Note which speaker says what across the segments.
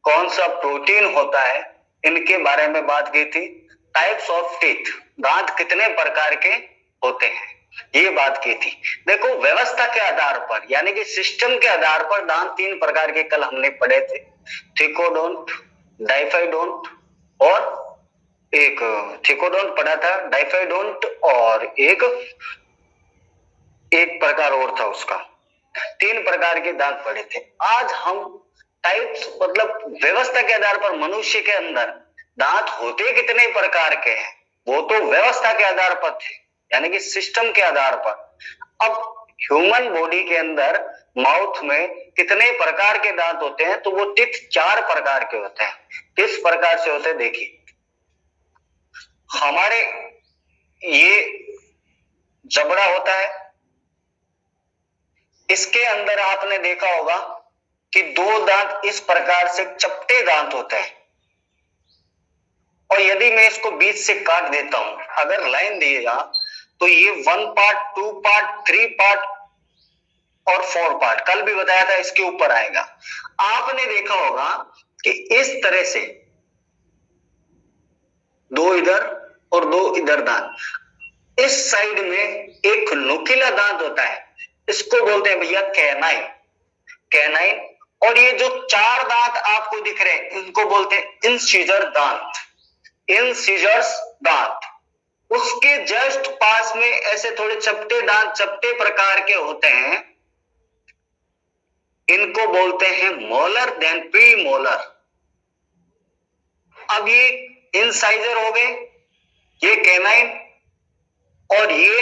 Speaker 1: कौन सा प्रोटीन होता है, इनके बारे में बात की थी। टाइप्स ऑफ टीथ, दांत कितने प्रकार के होते हैं, ये बात की थी। देखो व्यवस्था के आधार पर यानी कि सिस्टम के आधार पर दांत तीन प्रकार के कल हमने पढ़े थे, थिकोडोंट, डाइफाइडोंट और एक थिकोडोंट पढ़ा था, डाइफाइडोंट और एक प्रकार और था उसका। तीन प्रकार के दांत पढ़े थे। आज हम टाइप्स मतलब व्यवस्था के आधार पर मनुष्य के अंदर दांत होते कितने प्रकार के हैं, वो तो व्यवस्था के आधार पर थे यानी कि सिस्टम के आधार पर। अब ह्यूमन बॉडी के अंदर माउथ में कितने प्रकार के दांत होते हैं, तो वो टीथ चार प्रकार के होते हैं। किस प्रकार से होते हैं देखिए, हमारे ये जबड़ा होता है, इसके अंदर आपने देखा होगा कि दो दांत इस प्रकार से चपटे दांत होते हैं, और यदि मैं इसको बीच से काट देता हूं, अगर लाइन दिएगा तो ये 1 पार्ट, 2 पार्ट, 3 पार्ट और 4 पार्ट, कल भी बताया था, इसके ऊपर आएगा। आपने देखा होगा कि इस तरह से दो इधर और दो इधर दांत, इस साइड में एक नुकीला दांत होता है, इसको बोलते हैं भैया कैनाइन, कैनाइन। और ये जो चार दांत आपको दिख रहे हैं, इनको बोलते हैं इंसिजर दांत, इंसिजर्स दांत। उसके जस्ट पास में ऐसे थोड़े चपटे दांत, चपटे प्रकार के होते हैं, इनको बोलते हैं मोलर देन प्री मोलर। अब ये इंसाइजर हो गए, ये कैनाइन और ये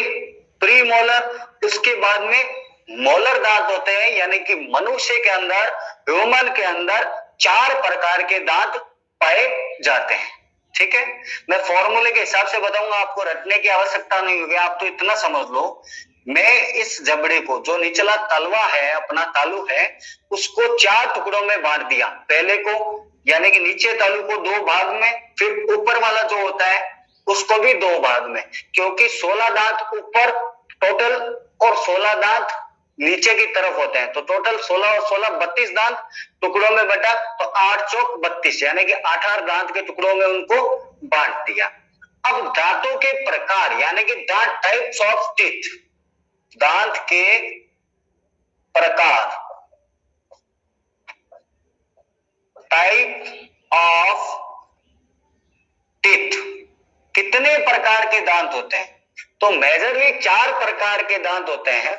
Speaker 1: प्री मोलर। उसके बाद में मोलर दांत होते हैं, यानी कि मनुष्य के अंदर, ह्यूमन के अंदर चार प्रकार के दांत पाए जाते हैं। ठीक है, मैं फॉर्मूले के हिसाब से बताऊंगा, आपको रटने की आवश्यकता नहीं होगी, आप तो इतना समझ लो। मैं इस जबड़े को, जो निचला तलवा है, अपना तालू है, उसको चार टुकड़ों में बांट दिया। पहले को यानी कि नीचे तालू को दो भाग में, फिर ऊपर वाला जो होता है उसको भी दो भाग में, क्योंकि 16 दांत ऊपर टोटल और 16 दांत नीचे की तरफ होते हैं, तो टोटल 16 और 16 32 दांत टुकड़ों में बटा, तो 8 चौक 32 यानी कि 8 दांत के टुकड़ों में उनको बांट दिया। अब दांतों के प्रकार यानी कि दांत, टाइप्स ऑफ टीथ, दांत के प्रकार, टाइप ऑफ टीथ, कितने प्रकार के दांत होते हैं, तो मेजरली चार प्रकार के दांत होते हैं।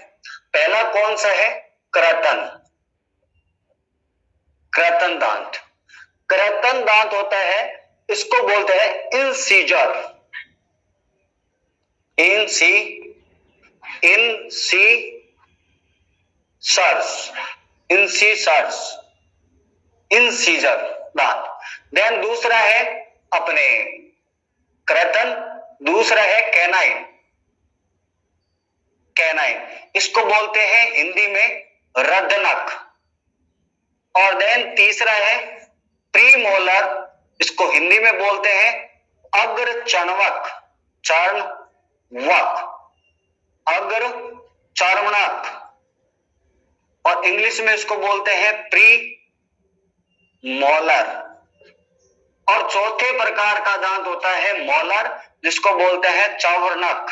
Speaker 1: पहला कौन सा है, कृतन, कृतन दांत। कृतन दांत होता है, इसको बोलते हैं इंसीजर, इंसीजर दांत। देन दूसरा है अपने कृतन, दूसरा है कैनाइन, कैनाइन, इसको बोलते हैं हिंदी में रदनक। और देन तीसरा है प्रीमोलर, इसको हिंदी में बोलते हैं अग्रचर्वक, चर्वक, अग्र चर्वणक, और इंग्लिश में इसको बोलते हैं प्री मोलर। और चौथे प्रकार का दांत होता है मोलर, जिसको बोलते हैं चौवर्णक,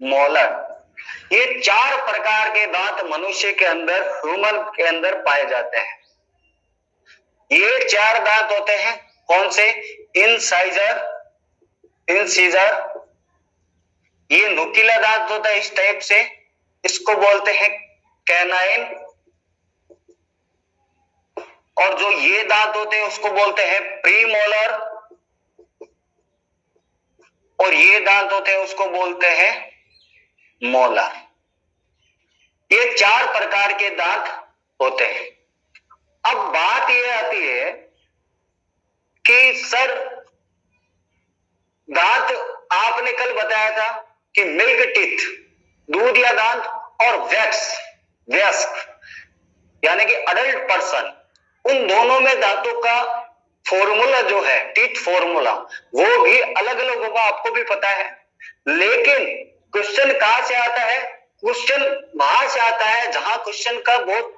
Speaker 1: मोलर। ये चार प्रकार के दांत मनुष्य के अंदर, ह्यूमन के अंदर पाए जाते हैं। ये चार दांत होते हैं कौन से, इंसाइजर, इंसीजर, ये नुकीला दांत होता है इस टाइप से, इसको बोलते हैं कैनाइन, और जो ये दांत होते हैं उसको बोलते हैं प्रीमोलर, और ये दांत होते हैं उसको बोलते हैं मोलर। ये चार प्रकार के दांत होते हैं। अब बात यह आती है कि सर दांत आपने कल बताया था कि मिल्क टीथ, दूध या दांत, और वयस्क यानी कि अडल्ट पर्सन, उन दोनों में दांतों का फॉर्मूला जो है, टीथ फॉर्मूला, वो भी अलग अलग होगा, आपको भी पता है। लेकिन क्वेश्चन कहां से आता है, क्वेश्चन वहां से आता है जहां क्वेश्चन का बहुत,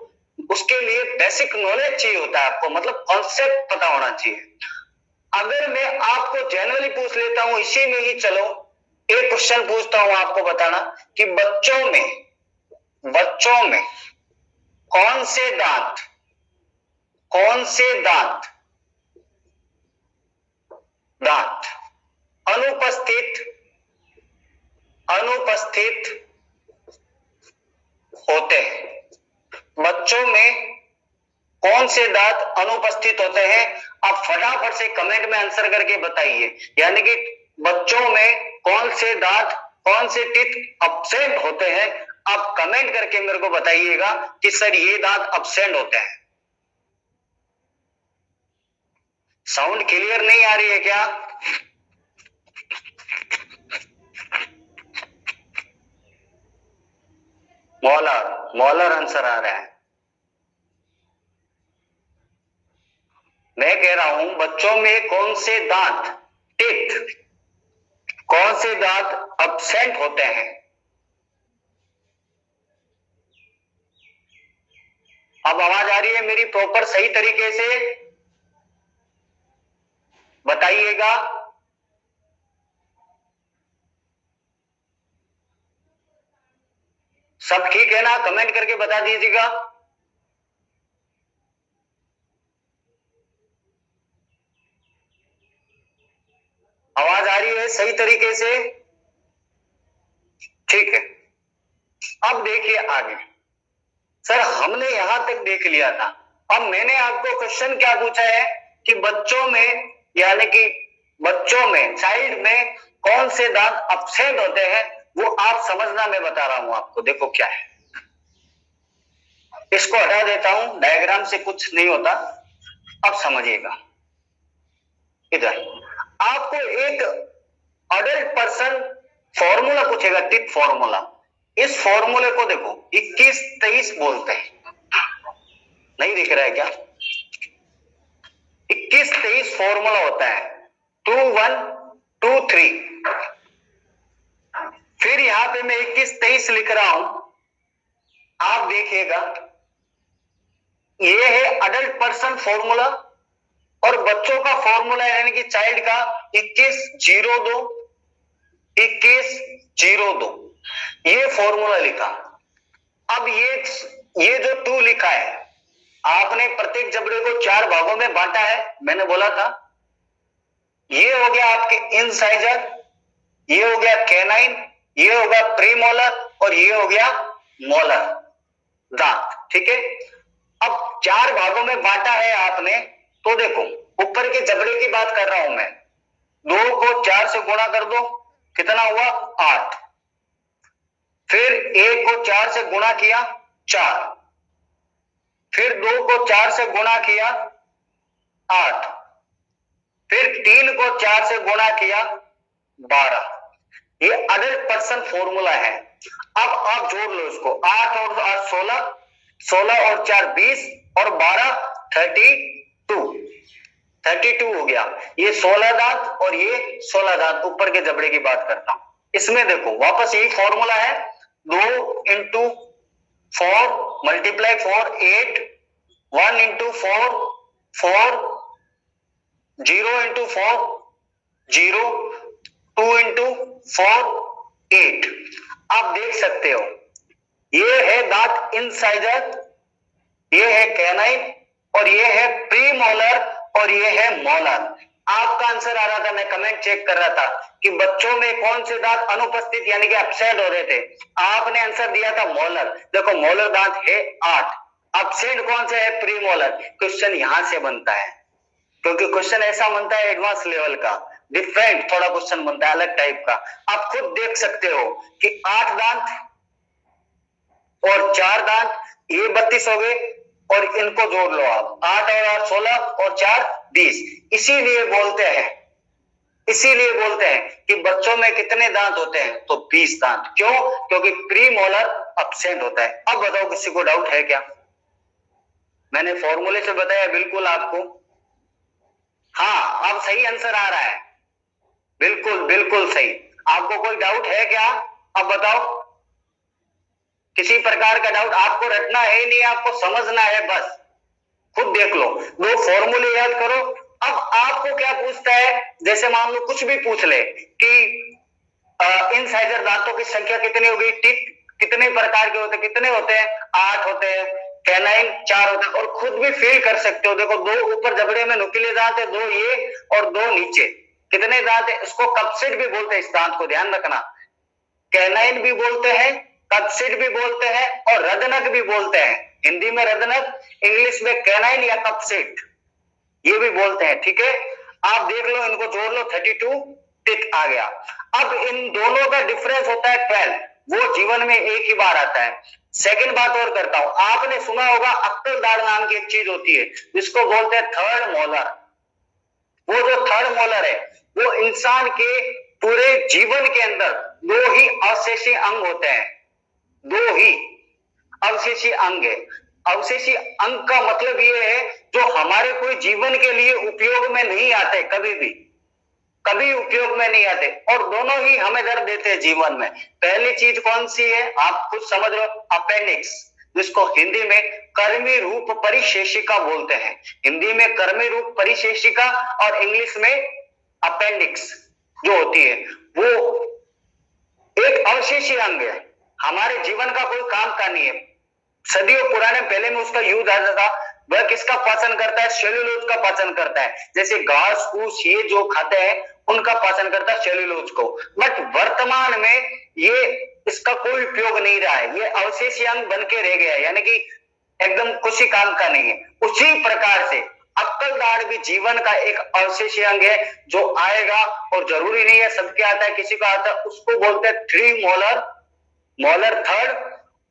Speaker 1: उसके लिए बेसिक नॉलेज चाहिए होता है आपको, मतलब कॉन्सेप्ट पता होना चाहिए। अगर मैं आपको जनरली पूछ लेता हूं इसी में ही, चलो एक क्वेश्चन पूछता हूं आपको बताना कि बच्चों में कौन से दांत अनुपस्थित होते हैं? बच्चों में कौन से दांत अनुपस्थित होते हैं? आप फटाफट से कमेंट में आंसर करके बताइए, यानी कि बच्चों में कौन से टीथ एब्सेंट होते हैं? आप कमेंट करके मेरे को बताइएगा कि सर ये दांत एब्सेंट होते हैं। साउंड क्लियर नहीं आ रही है क्या? मॉलर आंसर आ रहा है। मैं कह रहा हूं बच्चों में कौन से दांत एब्सेंट होते हैं? अब आवाज आ रही है मेरी प्रॉपर सही तरीके से? बताइएगा। सब ठीक है ना? कमेंट करके बता दीजिएगा। आवाज आ रही है सही तरीके से? ठीक है। अब देखिए आगे। सर हमने यहां तक देख लिया था, अब मैंने आपको क्वेश्चन क्या पूछा है कि बच्चों में, यानी कि बच्चों में, चाइल्ड में कौन से दांत एब्सेंट होते हैं, वो आप समझना मैं बता रहा हूं आपको। देखो क्या है, इसको हटा देता हूं, डायग्राम से कुछ नहीं होता। अब समझिएगा, इधर आपको एक अडल्ट पर्सन फॉर्मूला पूछेगा, टिप फॉर्मूला। इस फॉर्मूले को देखो 21-23 बोलते हैं। नहीं दिख रहा है क्या? 21-23 फॉर्मूला होता है, 2 1 2 3। फिर यहां पे मैं 21-23 लिख रहा हूं, आप देखिएगा, ये है अडल्ट पर्सन फॉर्मूला और बच्चों का फॉर्मूला यानी कि चाइल्ड का 21-02 21-02, ये फॉर्मूला लिखा। अब ये जो 2 लिखा है, आपने प्रत्येक जबड़े को 4 भागों में बांटा है, मैंने बोला था। ये हो गया आपके इंसाइजर, ये हो गया कैनाइन, ये हो गया प्रीमोलर और ये हो गया मोलर दांत। ठीक है, अब 4 भागों में बांटा है आपने, तो देखो ऊपर के जबड़े की बात कर रहा हूं मैं। 2 को 4 से गुणा कर दो, कितना हुआ? 8। फिर 1 को 4 से गुणा किया, 4। फिर 2 को 4 से गुणा किया, 8। फिर 3 को 4 से गुणा किया, 12। ये अडल्ट पर्सन फॉर्मूला है। अब आप जोड़ लो इसको, 8 और 8 16, 16 और 4 20 और 12 32 हो गया। ये 16 दांत और ये 16 दांत, ऊपर के जबड़े की बात करता हूं। इसमें देखो वापस यही फॉर्मूला है, 2 into 4 multiply 4 8, 1 into 4 4, 0 into 4 0, 2 into 4 8। आप देख सकते हो, ये है दांत इंसाइजर, ये है कैनाइन और ये है प्रीमोलर और ये है मोलर। आपका आंसर आ रहा था, मैं कमेंट चेक कर रहा था कि बच्चों में कौन से दांत अनुपस्थित यानी कि एब्सेंट हो रहे थे। आपने आंसर दिया था मोलर। देखो मोलर दांत है 8, एब्सेंट कौन से है? प्रीमोलर। क्वेश्चन यहां से बनता है, क्योंकि क्वेश्चन ऐसा बनता है एडवांस लेवल का, डिफरेंट थोड़ा क्वेश्चन बनता है, अलग टाइप का। आप खुद देख सकते हो कि 8 दांत और 4 दांत, ये 32 हो गए और इनको जोड़ लो आप, 8 और 8 16 और 4 20। इसीलिए बोलते हैं कि बच्चों में कितने दांत होते हैं? तो 20 दांत। क्यों? क्योंकि प्रीमोलर एब्सेंट होता है। अब बताओ किसी को डाउट है क्या? मैंने फॉर्मूले से बताया बिल्कुल आपको। हाँ, अब सही आंसर आ रहा है, बिल्कुल सही। आपको कोई डाउट है क्या? अब बताओ, किसी प्रकार का डाउट? आपको रटना है नहीं, आपको समझना है बस। खुद देख लो, दो फॉर्मूले याद करो। अब आपको क्या पूछता है, जैसे मान लो कुछ भी पूछ ले कि इनसाइजर दांतों की संख्या कितनी होगी, टीथ कितने प्रकार के होते हैं, कितने होते हैं, 8 होते हैं, कैनाइन 4 होते हैं, और खुद भी फील कर सकते हो, देखो 2 ऊपर जबड़े में नुकीले दांत है, 2 ये और 2 नीचे, कितने दांत है, इसको कपसिड भी बोलते हैं, इस दांत को ध्यान रखना, कैनाइन भी बोलते हैं, कपसिड भी बोलते हैं और रदनक भी बोलते हैं। हिंदी में रदनक, इंग्लिश में कैनाइन या कपसिड, ये भी बोलते हैं, ठीक है। आप देख लो, इनको जोड़ लो, 32 टिक आ गया। अब इन दोनों का डिफरेंस होता है 12, वो जीवन में एक ही बार आता है। सेकंड बात और करता हूं, आपने सुना होगा अक्कल दाढ़ नाम की एक चीज होती है जिसको बोलते हैं थर्ड मोलर। वो जो थर्ड मोलर है वो इंसान के पूरे जीवन के अंदर 2 ही अवशेषी अंग होते हैं, 2 ही अवशेषी अंग है। अवशेषी अंग का मतलब ये है जो हमारे कोई जीवन के लिए उपयोग में नहीं आते, कभी भी कभी उपयोग में नहीं आते, और दोनों ही हमें दर्द देते हैं जीवन में। पहली चीज कौन सी है, आप खुद समझ लो, अपेंडिक्स, जिसको हिंदी में कर्मी रूप परिशेषिका बोलते हैं। हिंदी में कर्मी रूप परिशेषिका और इंग्लिश में अपेंडिक्स जो होती है वो एक अवशेषी अंग है, हमारे जीवन का कोई काम का नहीं है। सदियों पुराने पहले में उसका यूज आता था। वह किसका पाचन करता है, सेल्यूलोज का पाचन करता है, जैसे घास फूस ये जो खाते हैं उनका पाचन करता है सेल्यूलोज को। बट वर्तमान में ये इसका कोई उपयोग नहीं रहा है, ये अवशेषी अंग बन के रह गया है, यानी कि एकदम किसी काम का नहीं है। उसी प्रकार से अक्कल दाढ़ भी जीवन का एक अवशेषी अंग है जो आएगा, और जरूरी नहीं है सबके आता है, किसी का आता है, उसको बोलते हैं 3 मोलर, मोलर थर्ड,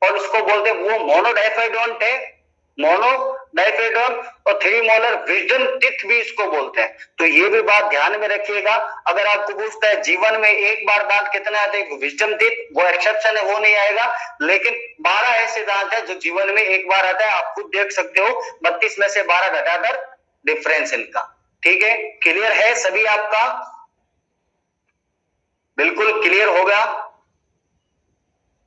Speaker 1: और उसको बोलते हैं वो मोनोडाइफाइडोंट है, मोनोडाइफाइडोन, और 3 मोलर विजडम टीथ भी इसको बोलते हैं। तो ये भी बात ध्यान में रखिएगा। अगर आपको पूछता है जीवन में एक बार दांत कितने आते हैं, विजडम टीथ वो एक्सेप्शन है, वो नहीं आएगा, लेकिन 12 ऐसे दांत है जो जीवन में एक बार आता है। आप खुद देख सकते हो, 32 में से 12 घटाकर डिफरेंस इनका, ठीक है। क्लियर है सभी आपका, बिल्कुल क्लियर होगा।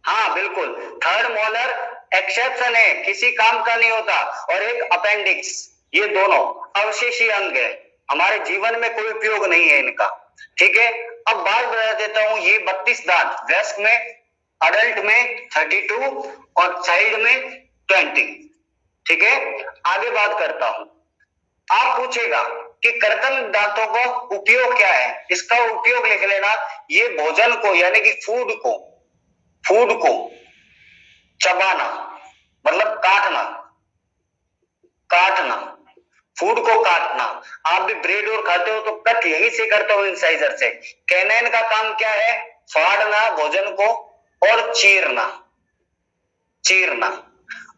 Speaker 1: हाँ बिल्कुल, थर्ड मोलर एक्सेप्शन है, किसी काम का नहीं होता, और एक अपेंडिक्स, ये दोनों अवशेषी अंग है, हमारे जीवन में कोई उपयोग नहीं है इनका, ठीक है। अब बात बता देता हूं, ये 32 दांत वयस्क में, अडल्ट में 32 और चाइल्ड में 20, ठीक है। आगे बात करता हूं, आप पूछेगा कि कृत्रिम दांतों का उपयोग क्या है, इसका उपयोग लिख लेना। ये भोजन को यानी कि फूड को चबाना, मतलब काटना, फूड को काटना। आप भी ब्रेड और खाते हो तो कट यही से करते हो, इंसाइजर से। कैनाइन का काम क्या है, फाड़ना भोजन को और चीरना।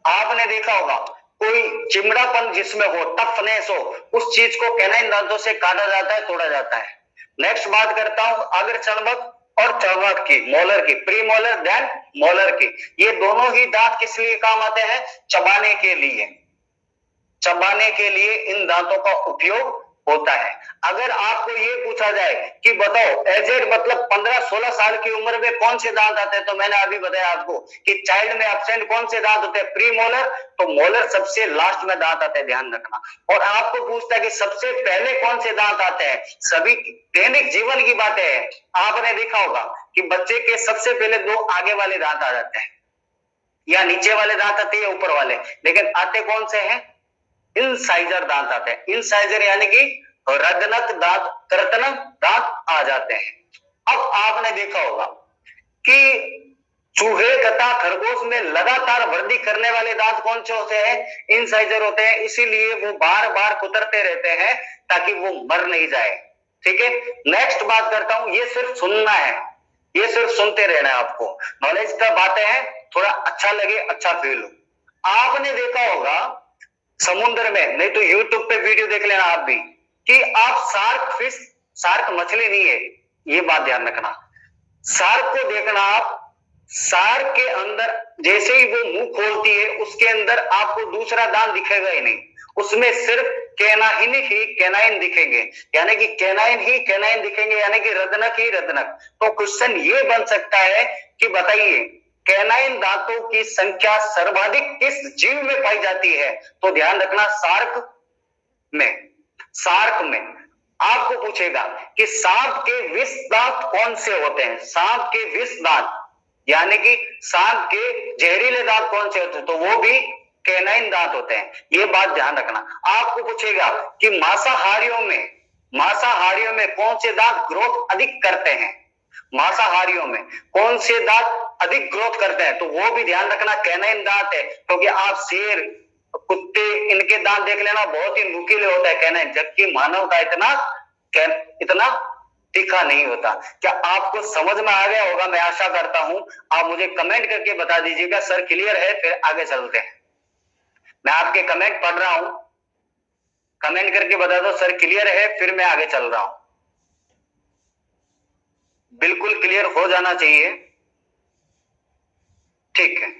Speaker 1: आपने देखा होगा कोई चिमड़ापन जिसमें हो, टफनेस हो, उस चीज को कैनाइन दांतों से काटा जाता है, तोड़ा जाता है। नेक्स्ट बात करता हूं अग्र चर्मक और चर्मक की, मोलर की, प्री मोलर देन मोलर की। ये दोनों ही दांत किस लिए काम आते हैं, चबाने के लिए इन दांतों का उपयोग होता है। अगर आपको ये पूछा जाए कि बताओ एजेड मतलब 15-16 साल की उम्र में कौन से दांत आते हैं, तो मैंने अभी बताया आपको कि चाइल्ड में एब्सेंट कौन से दांत होते हैं, प्री मोलर, तो मोलर सबसे लास्ट में दांत आते हैं, ध्यान रखना। और आपको पूछता है कि सबसे पहले कौन से दांत आते हैं, सभी दैनिक जीवन की बातें हैं। आपने देखा होगा कि बच्चे के सबसे पहले 2 आगे वाले दांत आ जाते हैं, या नीचे वाले दांत आते हैं या ऊपर वाले, लेकिन आते कौन से हैं, इनसाइजर दांत आते हैं। इनसाइजर यानी कि रदनक दांत, कृत्रिम दांत आ जाते हैं। अब आपने देखा होगा कि चूहे तथा खरगोश में लगातार वृद्धि करने वाले दांत कौन से होते हैं, इनसाइजर होते हैं, इसीलिए वो बार बार कुतरते रहते हैं ताकि वो मर नहीं जाए, ठीक है। नेक्स्ट बात करता हूं, ये सिर्फ सुनना है, ये सिर्फ सुनते रहना है, आपको नॉलेज का बातें हैं, थोड़ा अच्छा लगे, अच्छा फील हो। आपने देखा होगा समुद्र में, नहीं तो यूट्यूब पे वीडियो देख लेना आप भी, कि आप शार्क मछली नहीं है, ये बात ध्यान रखना। शार्क को देखना आप, शार्क के अंदर जैसे ही वो मुंह खोलती है उसके अंदर आपको दूसरा दांत दिखेगा ही नहीं, उसमें सिर्फ कैनाइन दिखेंगे, यानी कि कैनाइन दिखेंगे, यानी कि रदनक ही रदनक। तो क्वेश्चन ये बन सकता है कि बताइए कैनाइन दांतों की संख्या सर्वाधिक किस जीव में पाई जाती है? तो ध्यान रखना, शार्क में। शार्क में आपको पूछेगा कि सांप के विष दांत कौन से होते हैं? सांप के विष दांत यानी कि सांप के जहरीले दांत कौन से होते हैं? तो वो भी कैनाइन दांत होते हैं। ये बात ध्यान रखना। आपको पूछेगा कि मांसाहारियों में कौन से दांत ग्रोथ अधिक करते हैं? मांसाहारियों में कौन से दांत अधिक ग्रोथ करते हैं? तो वो भी ध्यान रखना कैनाइन दांत है, क्योंकि आप शेर, कुत्ते, इनके दांत देख लेना, बहुत ही नुकीले होता है कैनाइन, जबकि मानव का इतना तीखा नहीं होता। क्या आपको समझ में आ गया होगा? मैं आशा करता हूं। आप मुझे कमेंट करके बता दीजिएगा सर क्लियर है, फिर आगे चलते हैं। मैं आपके कमेंट पढ़ रहा हूं, कमेंट करके बता दो सर क्लियर है, फिर मैं आगे चल रहा हूं। बिल्कुल क्लियर हो जाना चाहिए। ठीक है,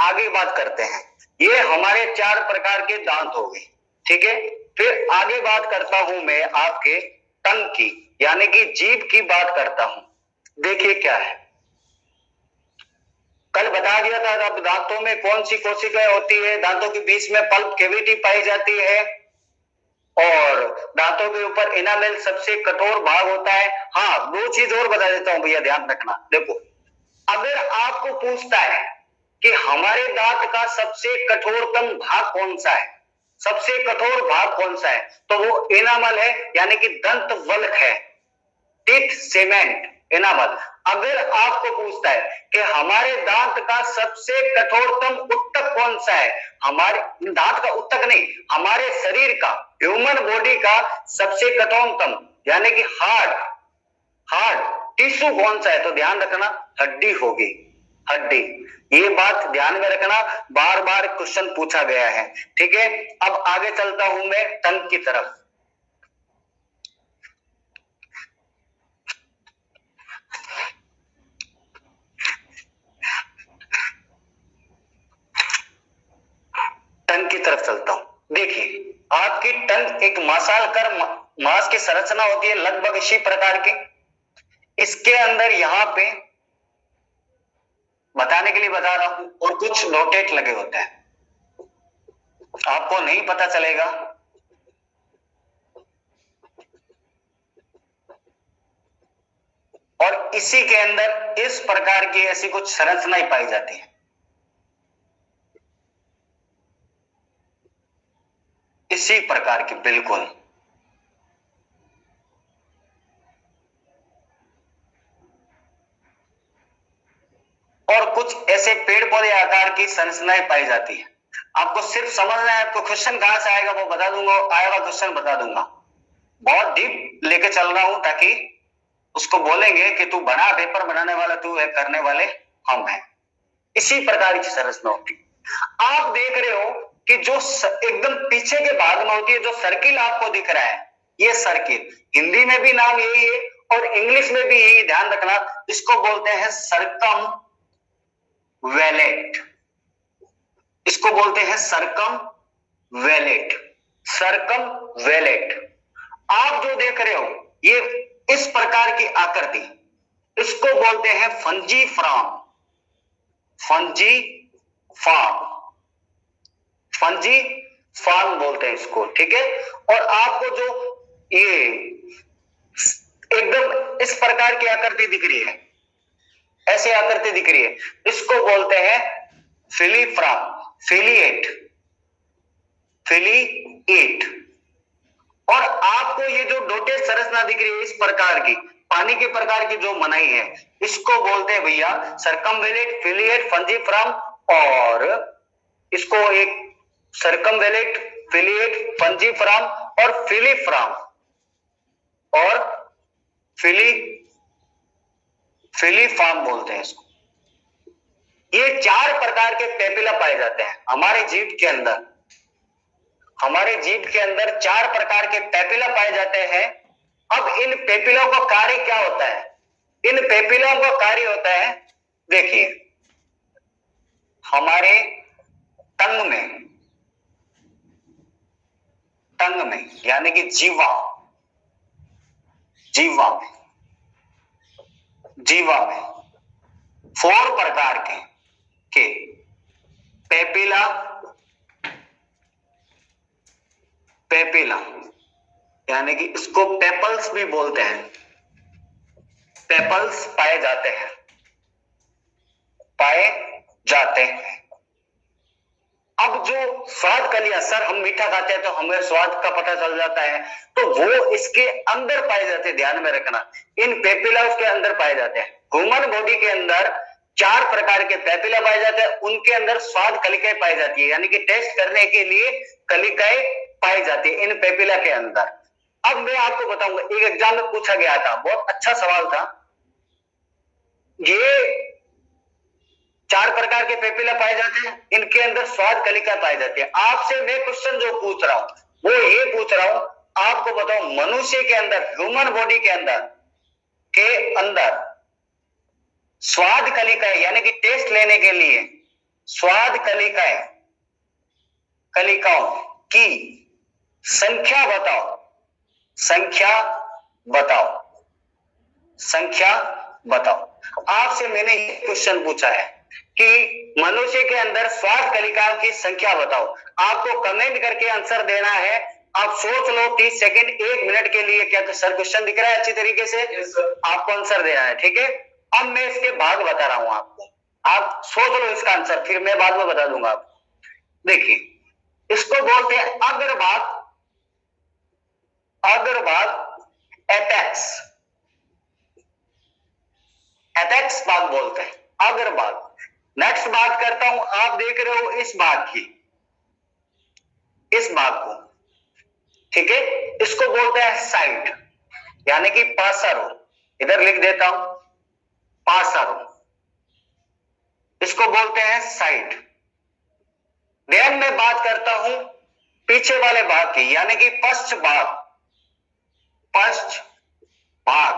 Speaker 1: आगे बात करते हैं। ये हमारे 4 प्रकार के दांत हो गए, ठीक है। फिर आगे बात करता हूं मैं आपके टंग की, यानी कि जीभ की बात करता हूं। देखिए क्या है, कल बता दिया था अब दांतों में कौन सी कोशिकाएं होती है। दांतों के बीच में पल्प कैविटी पाई जाती है और दांतों के ऊपर इनामेल सबसे कठोर भाग होता है। हाँ, 2 चीज और बता देता हूं भैया, ध्यान रखना। देखो, अगर आपको पूछता है कि हमारे दांत का सबसे कठोरतम भाग कौन सा है, सबसे कठोर भाग कौन सा है, तो वो एनामल है, यानी कि दंत वल्क है, टीथ सीमेंट, एनामल। अगर आपको पूछता है कि हमारे दांत का सबसे कठोरतम उत्तक कौन सा है, हमारे दांत का उत्तक नहीं, हमारे शरीर का, ह्यूमन बॉडी का सबसे कठोरतम यानी कि हार्ड टिश्यू कौन सा है, तो ध्यान रखना हड्डी होगी, हड्डी। ये बात ध्यान में रखना, बार बार क्वेश्चन पूछा गया है, ठीक है। अब आगे चलता हूं मैं टंग की तरफ। टंग की तरफ चलता हूं। देखिए, आपकी टंग एक मांसाहार मांस की संरचना होती है, लगभग इसी प्रकार की। इसके अंदर यहां पे बताने के लिए बता रहा हूं, और कुछ नोटेट लगे होते हैं, आपको नहीं पता चलेगा। और इसी के अंदर इस प्रकार की ऐसी कुछ संरचनाएं पाई जाती है, इसी प्रकार की, बिल्कुल। और कुछ ऐसे पेड़ पौधे आकार की संरचनाएं पाई जाती है। आपको सिर्फ समझना है, आपको क्वेश्चन कहां से आएगा वो बता दूंगा, आएगा क्वेश्चन बता दूंगा। बहुत डीप लेके चल रहा हूं, ताकि उसको बोलेंगे कि तू बना, पेपर बनाने वाला तू है, करने वाले हम हैं। इसी प्रकार की संरचना होती। आप देख रहे हो कि जो एकदम पीछे के भाग में होती है, जो सर्किल आपको दिख रहा है, ये सर्किल, हिंदी में भी नाम यही है और इंग्लिश में भी यही, ध्यान रखना। इसको बोलते हैं सरकम वेलेट, इसको बोलते हैं सरकम वेलेट, सरकम वेलेट। आप जो देख रहे हो ये इस प्रकार की आकृति, इसको बोलते हैं fungi form, fungi form, fungi form बोलते हैं इसको, ठीक है। और आपको जो ये एकदम इस प्रकार की आकृति दिख रही है, ऐसी आकृति दिख रही है, इसको बोलते हैं फिलीफ्राम, फिलिएट, फिलिएट। और आपको ये जो डोटेड संरचना दिख रही है इस प्रकार की, पानी के प्रकार की जो बनाई है, इसको बोलते हैं भैया सरकमवेलेट, फिलिएट, फंजीफ्राम। और इसको एक सरकमवेलेट, फिलिएट, फंजीफ्राम और फिलीफ्राम और फिलीफार्म बोलते हैं इसको। ये 4 प्रकार के पेपिला पाए जाते हैं हमारे जीभ के अंदर। हमारे जीभ के अंदर 4 प्रकार के पेपिला पाए जाते हैं। अब इन पेपिलों का कार्य क्या होता है? इन पेपिलों का कार्य होता है, देखिए, हमारे टंग में यानी कि जीवा में 4 प्रकार के के पेपिला यानी कि इसको पेपल्स भी बोलते हैं, पेपल्स पाए जाते हैं। अब जो स्वाद कलियां, सर हम मीठा खाते हैं तो हमें स्वाद का पता चल जाता है, तो वो इसके अंदर पाए जाते हैं, ध्यान में रखना, इन पेपिला के अंदर पाए जाते हैं। ह्यूमन बॉडी के अंदर 4 प्रकार के पेपिला पाए जाते हैं, उनके अंदर स्वाद कलिकाएं पाई जाती है, यानी कि टेस्ट करने के लिए कलिकाएं पाई जाती है इन पेपिला के अंदर। अब मैं आपको बताऊंगा, एक एग्जाम में पूछा गया था, बहुत अच्छा सवाल था, ये 4 प्रकार के पेपिला पाए जाते हैं, इनके अंदर स्वाद कलिका पाई जाती है। आपसे मैं क्वेश्चन जो पूछ रहा हूं वो ये पूछ रहा हूं, आपको बताओ मनुष्य के अंदर, ह्यूमन बॉडी के अंदर स्वाद कलिकाएं यानी कि टेस्ट लेने के लिए स्वाद कलिकाओं की संख्या बताओ। आपसे मैंने ये क्वेश्चन पूछा है कि मनुष्य के अंदर स्वाद कलिकाओं की संख्या बताओ। आपको कमेंट करके आंसर देना है। आप सोच लो 30 सेकंड, 1 मिनट के लिए। क्या सर क्वेश्चन दिख रहा है अच्छी तरीके से? आपको आंसर देना है, ठीक है। अब मैं इसके भाग बता रहा हूं आपको, आप सोच लो इसका आंसर, फिर मैं बाद में बता दूंगा आपको। देखिए, इसको बोलते हैं अग्रभाग एपेक्स भाग बोलते हैं, अग्रभाग। नेक्स्ट बात करता हूं, आप देख रहे हो इस भाग को, ठीक है, इसको बोलते हैं साइड यानी कि पार्श्व। इधर लिख देता हूं, पार्श्व, इसको बोलते हैं साइड। देन मैं बात करता हूं पीछे वाले भाग की, यानी कि पश्च भाग,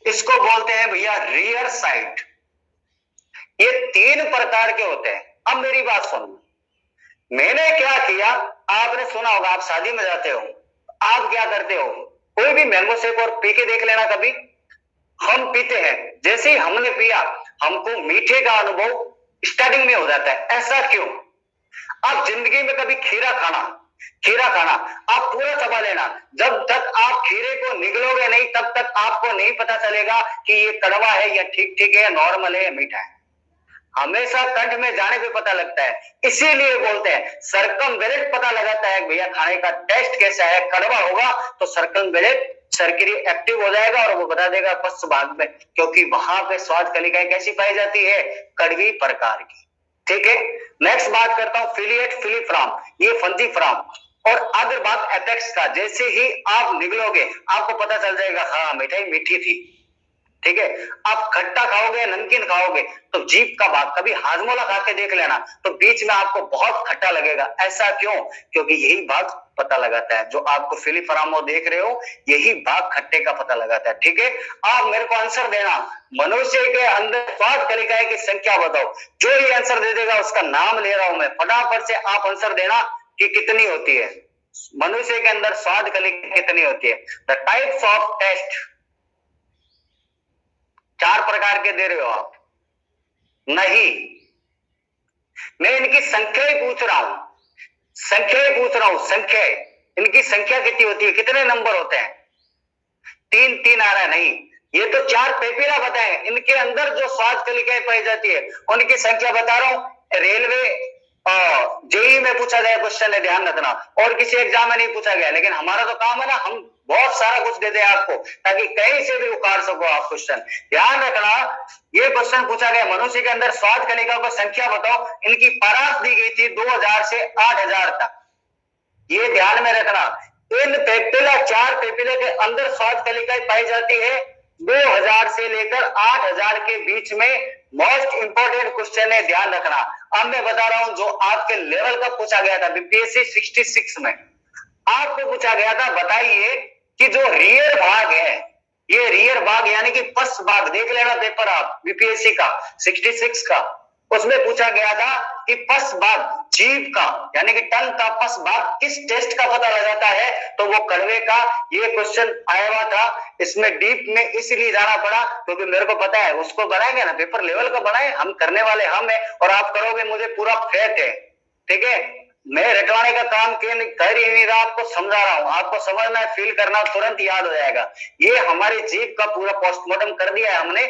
Speaker 1: इसको बोलते हैं भैया रियर साइड। ये 3 प्रकार के होते हैं। अब मेरी बात सुनो, मैंने क्या किया, आपने सुना होगा, आप शादी में जाते हो, आप क्या करते हो, कोई भी मैंगो शेक और पी के देख लेना कभी। हम पीते हैं, जैसे ही हमने पिया हमको मीठे का अनुभव स्टार्टिंग में हो जाता है। ऐसा क्यों? आप जिंदगी में कभी खीरा खाना आप पूरा चबा लेना, जब तक आप खीरे को निगलोगे नहीं तब तक आपको नहीं पता चलेगा कि ये कड़वा है या ठीक ठीक है, नॉर्मल है या मीठा है। हमेशा कंठ में जाने पे पता लगता है। इसीलिए बोलते हैं सर्कमवेलेंट पता लगाता है भैया खाने का टेस्ट कैसा है। कड़वा होगा तो सर्कमवेलेंट सर्किल एक्टिव हो जाएगा और वो बता देगा पश्च भाग में, क्योंकि वहां पे स्वाद कलिकाएं कैसी पाई जाती है, कड़वी प्रकार की, ठीक है। नेक्स्ट बात करता हूं फिलीफ्राम, ये फंजीफ्राम, और अग्रभाग एपेक्स का। जैसे ही आप निगलोगे आपको पता चल जाएगा हाँ मिठाई मीठी थी, ठीक है। आप खट्टा खाओगे, नमकीन खाओगे तो जीभ का भाग, कभी हाजमोला खा के देख लेना तो बीच में आपको बहुत खट्टा लगेगा। ऐसा क्यों? क्योंकि यही भाग पता लगाता है, जो आपको फिलीफ्रामो देख रहे हो यही भाग खट्टे का पता लगाता है, ठीक है। आप मेरे को आंसर देना, मनुष्य के अंदर स्वाद कलिकाएं की संख्या बताओ। जो ये आंसर दे देगा उसका नाम ले रहा हूं मैं, फटाफट से आप आंसर देना कि कितनी होती है मनुष्य के अंदर स्वाद कलिकाएं, कितनी होती है। द टाइप्स ऑफ टेस्ट 4 प्रकार के दे रहे हो आप? नहीं, मैं इनकी संख्या ही पूछ रहा हूं, संख्या। इनकी संख्या कितनी होती है, कितने नंबर होते हैं? 3 आ रहा है, नहीं, ये तो 4 पेपिला बताए, इनके अंदर जो स्वाद कलिकाएं पाई जाती है उनकी संख्या बता रहा हूं। रेलवे जेईई में पूछा गया क्वेश्चन है, ध्यान रखना, और किसी एग्जाम में नहीं पूछा गया, लेकिन हमारा तो काम है ना, हम बहुत सारा कुछ दे दे आपको ताकि कहीं से भी उखाड़ सको आप क्वेश्चन। ध्यान रखना, ये क्वेश्चन पूछा गया मनुष्य के अंदर स्वाद कलिकाओं की संख्या बताओ। इनकी पारास दी गई थी 2000 से 8000 तक, ये ध्यान में रखना। इन पेपिला 4 पेपिला के अंदर स्वाद कलिकाएं पाई जाती है 2000 से लेकर 8000 के बीच में। मोस्ट इंपोर्टेंट क्वेश्चन है, ध्यान रखना। अब मैं बता रहा हूं जो आपके लेवल का पूछा गया था बीपीएससी 66 में, आपको पूछा गया था, बताइए कि जो रियर भाग है, ये रियर भाग यानी कि पश्च भाग, देख लेना पेपर आप बीपीएससी का 66 का, उसमें पूछा गया था कि पस भाग जीभ का यानी कि टंग का पस भाग किस टेस्ट का पता लगाता है, तो वो कड़वे का ये क्वेश्चन आया हुआ था। इसमें डीप में इसलिए जाना पड़ा क्योंकि मेरे को पता है उसको बनाएंगे ना पेपर लेवल का बनाए, हम करने वाले हम है और आप करोगे मुझे पूरा फेथ है। ठीक है, मैं रटवाने का काम कर ही नहीं रहा, आपको समझा रहा हूं, आपको समझना है, फील करना, तुरंत याद हो जाएगा। ये हमारे जीभ का पूरा पोस्टमार्टम कर दिया है हमने,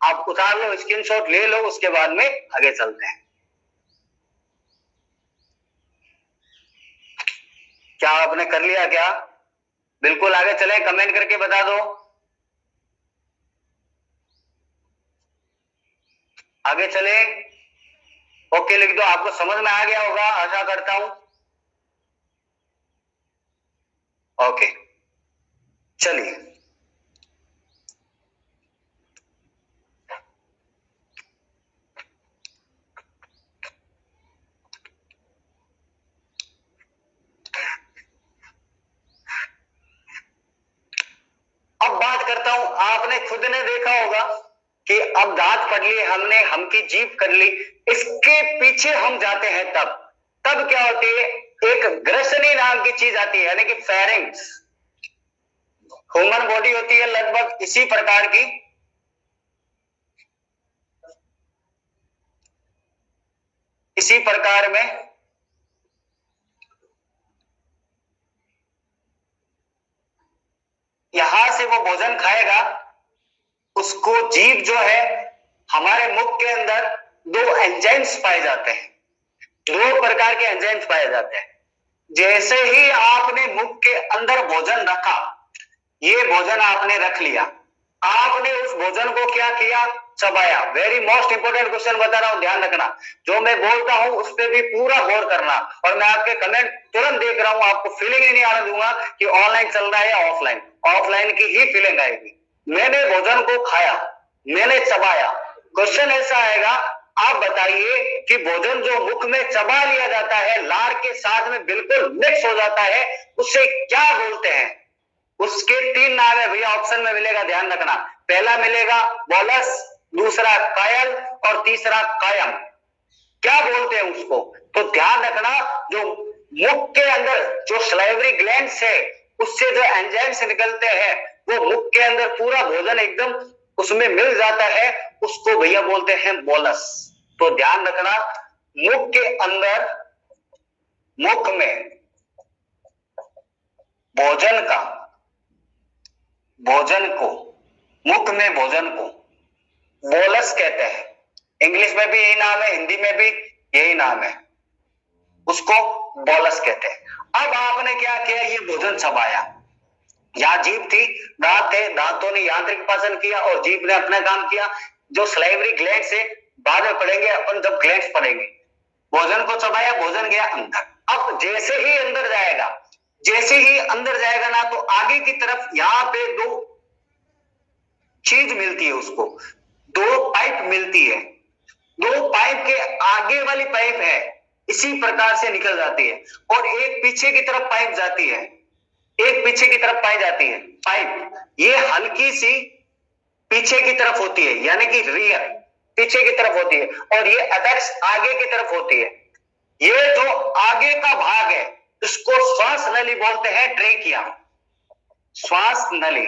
Speaker 1: आप उतार लो, स्क्रीनशॉट ले लो, उसके बाद में आगे चलते हैं। क्या आपने कर लिया क्या? बिल्कुल आगे चले, कमेंट करके बता दो, आगे चले। ओके लिख दो, आपको समझ में आ गया होगा आशा करता हूं। ओके चलिए, अब बात करता हूं। आपने खुद ने देखा होगा कि अब दांत पढ़ लिए हमने, हम की जीभ कर ली, इसके पीछे हम जाते हैं तब क्या होती है, एक ग्रसनी नाम की चीज आती है यानी कि फेरिंग्स। ह्यूमन बॉडी होती है लगभग इसी प्रकार की, इसी प्रकार में यहां से वो भोजन खाएगा, उसको जीभ जो है, हमारे मुख के अंदर दो एंजाइम्स पाए जाते हैं, दो प्रकार के एंजाइम्स पाए जाते हैं। जैसे ही आपने मुख के अंदर भोजन रखा, ये भोजन आपने रख लिया, आपने उस भोजन को क्या किया, चबाया। वेरी मोस्ट इंपोर्टेंट क्वेश्चन बता रहा हूं, ध्यान रखना, जो मैं बोलता हूं उस पर भी पूरा गौर करना। और मैं आपके कमेंट तुरंत देख रहा हूं, आपको फीलिंग ही नहीं आने दूंगा कि ऑनलाइन चल रहा है या ऑफलाइन, ऑफलाइन की ही फीलिंग आएगी। मैंने भोजन को खाया, मैंने चबाया, क्वेश्चन ऐसा आएगा, आप बताइए कि भोजन जो मुख में चबा लिया जाता है, लार के साथ में बिल्कुल मिक्स हो जाता है, उसे क्या बोलते हैं? उसके तीन नाम है भैया, ऑप्शन में मिलेगा, ध्यान रखना। पहला मिलेगा बोलस, दूसरा कायल और तीसरा कायम। क्या बोलते हैं उसको? तो ध्यान रखना, जो मुख के अंदर जो सलाइवरी ग्लैंड्स है, उससे जो एंजाइम्स निकलते हैं, वो मुख के अंदर पूरा भोजन एकदम उसमें मिल जाता है, उसको भैया बोलते हैं बोलस। तो ध्यान रखना, मुख के अंदर, मुख में भोजन का, भोजन को, मुख में भोजन को बोलस कहते हैं। इंग्लिश में भी यही नाम है, हिंदी में भी यही नाम है, उसको बोलस कहते हैं। अब आपने क्या किया, ये भोजन चबाया, यहां जीभ थी, दांत थे, दांतों ने यांत्रिक पाचन किया और जीभ ने अपना काम किया। जो सलाइवरी ग्लैंड से बाद में पढ़ेंगे अपन, जब ग्लैंड्स पढ़ेंगे। भोजन को चबाया, भोजन गया अंदर। अब जैसे ही अंदर जाएगा, जैसे ही अंदर जाएगा ना, तो आगे की तरफ यहां पे दो चीज मिलती है, उसको दो पाइप मिलती है, दो पाइप के आगे वाली पाइप है, इसी प्रकार से निकल जाती है, और एक पीछे की तरफ पाइप जाती है, एक पीछे की तरफ पाई जाती है पाइप। ये हल्की सी पीछे की तरफ होती है, यानी कि रियर, पीछे की तरफ होती है, और ये अपेक्स आगे की तरफ होती है। ये जो आगे का भाग है, इसको श्वास नली बोलते हैं, ट्रेकिया, श्वास नली,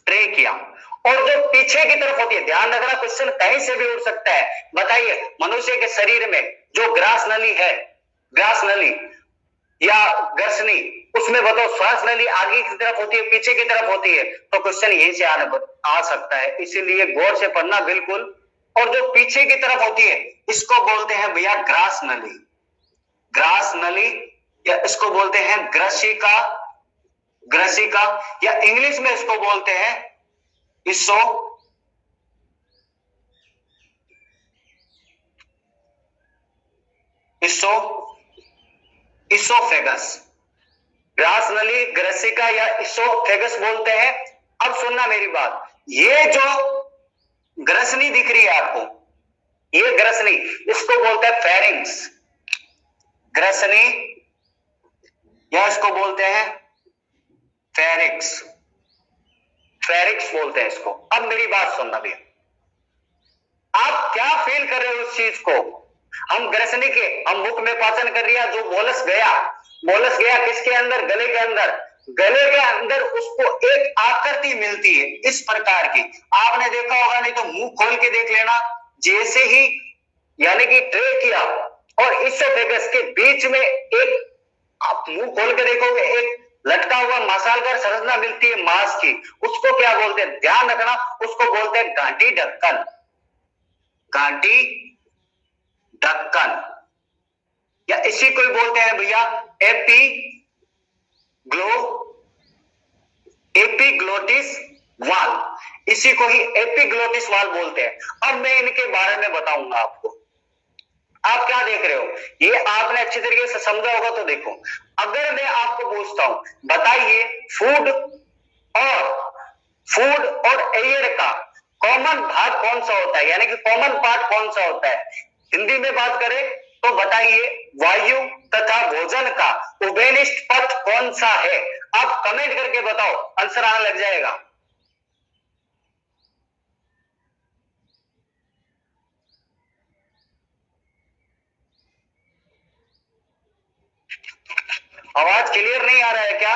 Speaker 1: ट्रेकिया। और जो पीछे की तरफ होती है, ध्यान रखना, क्वेश्चन कहीं से भी उठ सकता है। बताइए, मनुष्य के शरीर में जो ग्रास नली है, ग्रास नली या ग्रसनी, उसमें बताओ श्वास नली आगे की तरफ होती है, पीछे की तरफ होती है? तो क्वेश्चन यहीं से आ सकता है, इसीलिए गौर से पढ़ना बिल्कुल। और जो पीछे की तरफ होती है, इसको बोलते हैं भैया ग्रास नली, ग्रास नली, या इसको बोलते हैं ग्रसिका, ग्रसिका, या इंग्लिश में इसको बोलते हैं इसो, इसो, इसोफेगस, ग्रास नली, ग्रसिका या इसोफेगस बोलते हैं। अब सुनना मेरी बात, ये जो ग्रसनी दिख रही है आपको, ये ग्रसनी, इसको बोलते हैं फेरिंग्स, ग्रसनी, या इसको बोलते हैं फेरिक्स, फेरिक्स बोलते हैं इसको। अब मेरी बात सुनना भैया, आप क्या फील कर रहे हो उस चीज को? हम ग्रसनी के, हम मुख में पाचन कर रही है, जो बोलस गया किसके अंदर? गले के अंदर। गले के अंदर उसको एक आकृति मिलती है इस प्रकार की, आपने देखा होगा, नहीं तो मुंह खोल के देख लेना। जैसे ही यानी कि ट्रेकिया और इसोफेगस के बीच में एक, आप मुंह खोल के देखोगे, एक लटका हुआ मसालदार संरचना मिलती है मांस की, उसको क्या बोलते हैं? ध्यान रखना, उसको बोलते हैं गांठी ढक्कन। गांठी ढक्कन, या इसी को बोलते हैं भैया एपिग्लोटिस वाल्व। इसी को ही एपिग्लोटिस वाल्व बोलते हैं। अब मैं इनके बारे में बताऊंगा आपको। आप क्या देख रहे हो? ये आपने अच्छी तरीके से समझा होगा तो देखो। अगर मैं आपको पूछता हूं, बताइए फूड और एयर का कॉमन भाग कौन सा होता है, यानी कि कॉमन पार्ट कौन सा होता है? हिंदी में बात करें तो बताइए वायु तथा भोजन का उभयनिष्ठ पथ कौन सा है? आप कमेंट करके बताओ, आंसर आने लग जाएगा। आवाज क्लियर नहीं आ रहा है क्या?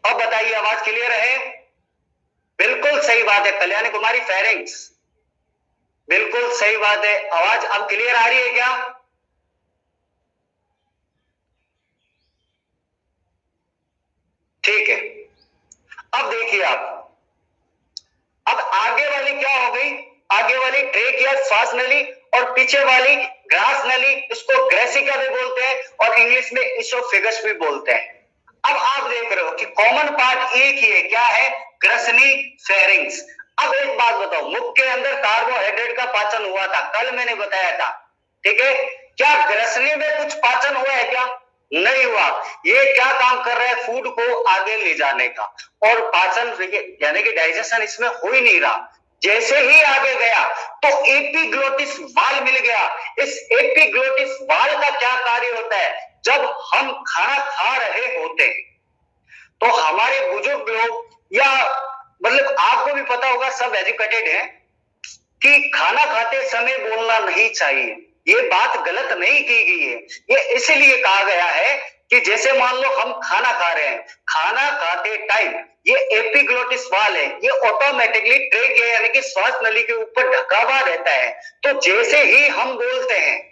Speaker 1: अब बताइए, आवाज क्लियर है? बिल्कुल सही बात है कल्याणी कुमारी, फेरिंग्स, बिल्कुल सही बात है। आवाज अब क्लियर आ रही है क्या? ठीक है। अब देखिए आप, अब आगे वाली क्या हो गई? आगे वाली ट्रेकिया श्वास नली, और पीछे वाली ग्रास नली, इसको ग्रेसिका भी बोलते हैं और इंग्लिश में इसोफेगस भी बोलते हैं। अब आप देख रहे हो कि कॉमन पार्ट एक ही है, क्या है? ग्रसनी फेरिंग्स। अब एक बात बताओ, मुख के अंदर कार्बोहाइड्रेट का पाचन हुआ था, कल मैंने बताया था, ठीक है? क्या ग्रसनी में कुछ पाचन हुआ है क्या? नहीं हुआ। ये क्या काम कर रहा है? फूड को आगे ले जाने का, और पाचन यानी कि डाइजेशन इसमें हो ही नहीं रहा। जैसे ही आगे गया तो एपिग्लोटिस वाल मिल गया। इस एपिग्लोटिस वाल का क्या कार्य होता है? जब हम खाना खा रहे होते तो हमारे बुजुर्ग लोग, या मतलब आपको भी पता होगा, सब एजुकेटेड हैं, कि खाना खाते समय बोलना नहीं चाहिए। ये बात गलत नहीं की गई है, ये इसलिए कहा गया है कि जैसे मान लो हम खाना खा रहे हैं, खाना खाते टाइम ये एपिग्लोटिस वाल है, ये ऑटोमेटिकली ट्रेक यानी कि श्वास नली के ऊपर ढका हुआ रहता है। तो जैसे ही हम बोलते हैं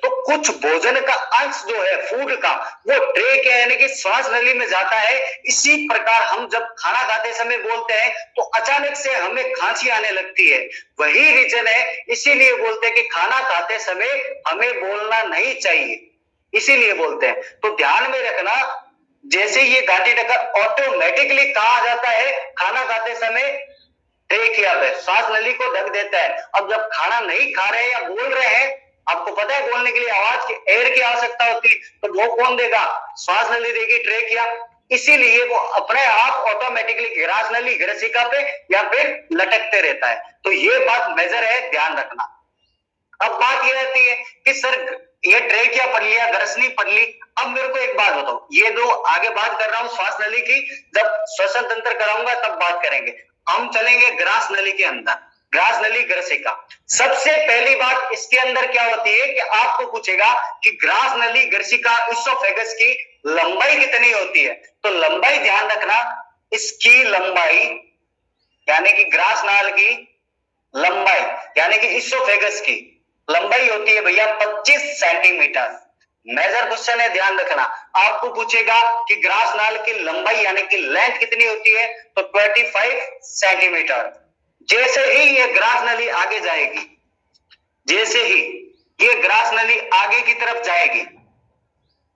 Speaker 1: तो कुछ भोजन का अंश जो है फूड का, वो ट्रेक यानी कि श्वास नली में जाता है। इसी प्रकार हम जब खाना खाते समय बोलते हैं तो अचानक से हमें खांसी आने लगती है, वही रीजन है, इसीलिए बोलते हैं कि खाना खाते समय हमें बोलना नहीं चाहिए, इसीलिए बोलते हैं। तो ध्यान में रखना, जैसे ये गांठी ढक्कन ऑटोमेटिकली कहा जाता है खाना खाते समय ट्रेकिया पे श्वास नली को ढक देता है। अब जब खाना नहीं खा रहे हैं या बोल रहे हैं, आपको पता है बोलने के लिए आवाज की, एयर की आवश्यकता होती है, तो वो कौन देगा? श्वास नली देगी, ट्रेकिया। इसीलिए वो अपने आप ऑटोमेटिकली ग्रास नली ग्रसिका पे या फिर लटकते रहता है। तो ये बात मेजर है, ध्यान रखना। अब बात ये रहती है कि सर ये ट्रेकिया पढ़ लिया, ग्रसनी पढ़ ली, अब मेरे को एक बात बताओ, ये दो आगे बात कर रहा हूं श्वास नली की, जब श्वसन तंत्र कराऊंगा तब बात करेंगे। हम चलेंगे ग्रास नली के अंदर, ग्रास नली ग्रसिका। सबसे पहली बात इसके अंदर क्या होती है कि आपको पूछेगा कि ग्रास नली ग्रसिका इसोफेगस की लंबाई कितनी होती है? तो लंबाई ध्यान रखना, इसकी लंबाई यानी कि ग्रास नाल की लंबाई यानी कि इसोफेगस की लंबाई होती है भैया 25 सेंटीमीटर। मेजर क्वेश्चन है, ध्यान रखना। आपको पूछेगा कि ग्रास नाल की लंबाई यानी कि लेंथ कितनी होती है, तो 25 सेंटीमीटर। जैसे ही ये ग्रास नली आगे जाएगी, जैसे ही ये ग्रास नली आगे की तरफ जाएगी,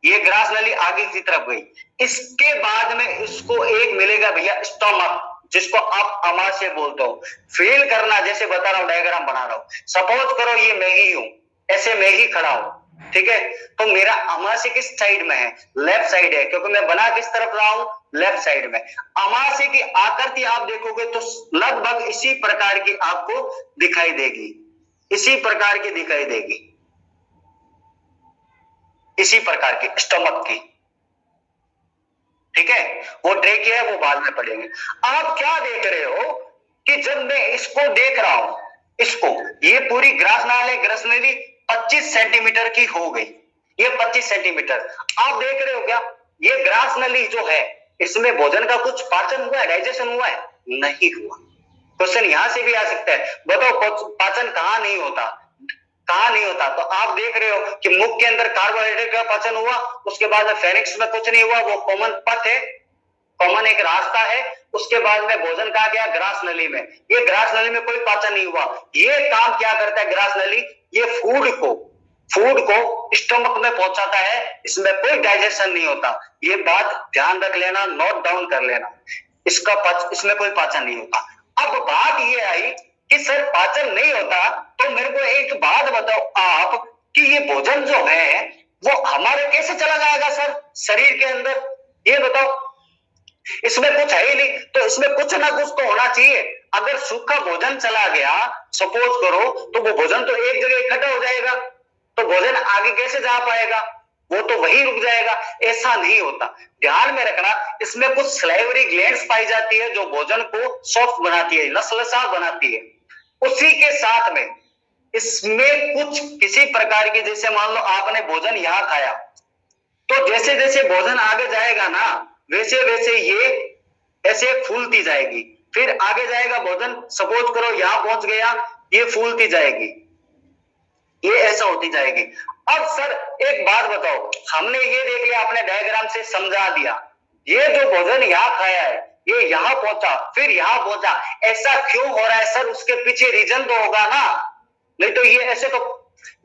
Speaker 1: ये ग्रास नली आगे की तरफ गई, इसके बाद में इसको एक मिलेगा भैया स्टोमक, जिसको आप अमाशय बोलते हो। फील करना, जैसे बता रहा हूं, डायग्राम बना रहा हूं। सपोज करो ये मैं ही हूं, ऐसे मैं ही खड़ा हूं, ठीक है? तो मेरा अमाशय किस साइड में है? लेफ्ट साइड है, क्योंकि मैं बना किस तरफ रहा हूं? लेफ्ट साइड में। अमाशय की आकृति आप देखोगे तो लगभग इसी प्रकार की आपको दिखाई देगी, इसी प्रकार की दिखाई देगी, इसी प्रकार की स्टमक की, ठीक है? वो ट्रेकिया है, वो बाद में पढ़ेंगे। आप क्या देख रहे हो कि जब मैं इसको देख रहा हूं, इसको, ये पूरी ग्रास नाली ग्रस नली 25 सेंटीमीटर की हो गई, ये 25 सेंटीमीटर। आप देख रहे हो क्या, ये ग्रास नली जो है इसमें भोजन का कुछ पाचन हुआ है, डाइजेशन हुआ है? नहीं हुआ। क्वेश्चन यहां से भी आ सकता है, बताओ पाचन कहां नहीं होता, कहां नहीं होता? तो आप देख रहे हो कि मुख के अंदर कार्बोहाइड्रेट का पाचन हुआ, उसके बाद में फेरिंक्स में कुछ नहीं हुआ, वो कॉमन पथ है, कॉमन एक रास्ता है, उसके बाद में भोजन कहा गया ग्रास नली में, ये ग्रास नली में कोई पाचन नहीं हुआ। ये काम क्या करता है ग्रास नली, ये फूड को स्टमक में पहुंचाता है, इसमें कोई डाइजेशन नहीं होता। ये बात ध्यान रख लेना, नोट डाउन कर लेना, इसमें कोई पाचन नहीं होता। अब बात ये आई कि सर पाचन नहीं होता, तो मेरे को एक बात बताओ आप कि ये भोजन जो है वो हमारे कैसे चला जाएगा सर शरीर के अंदर, ये बताओ। इसमें कुछ है ही नहीं, तो इसमें कुछ ना कुछ तो होना चाहिए। अगर सूखा भोजन चला गया सपोज करो, तो वो भोजन तो एक जगह इकट्ठा हो जाएगा, तो भोजन आगे कैसे जा पाएगा, वो तो वहीं रुक जाएगा। ऐसा नहीं होता, ध्यान में रखना। इसमें कुछ सलाइवरी ग्लैंड्स पाई जाती है जो भोजन को सॉफ्ट बनाती है, लसलसा बनाती है। उसी के साथ में इसमें कुछ किसी प्रकार की, जैसे मान लो आपने भोजन यहां खाया, तो जैसे जैसे भोजन आगे जाएगा ना, वैसे वैसे ये ऐसे फूलती जाएगी, फिर आगे जाएगा भोजन, सपोज करो यहां पहुंच गया, ये फूलती जाएगी, ये ऐसा होती जाएगी। अब सर एक बात बताओ, हमने ये देख लिया, आपने डायग्राम से समझा दिया, ये जो भोजन यहां खाया है ये यहां पहुंचा, फिर यहां पहुंचा, ऐसा क्यों हो रहा है सर? उसके पीछे रीजन तो होगा ना, नहीं तो ये ऐसे तो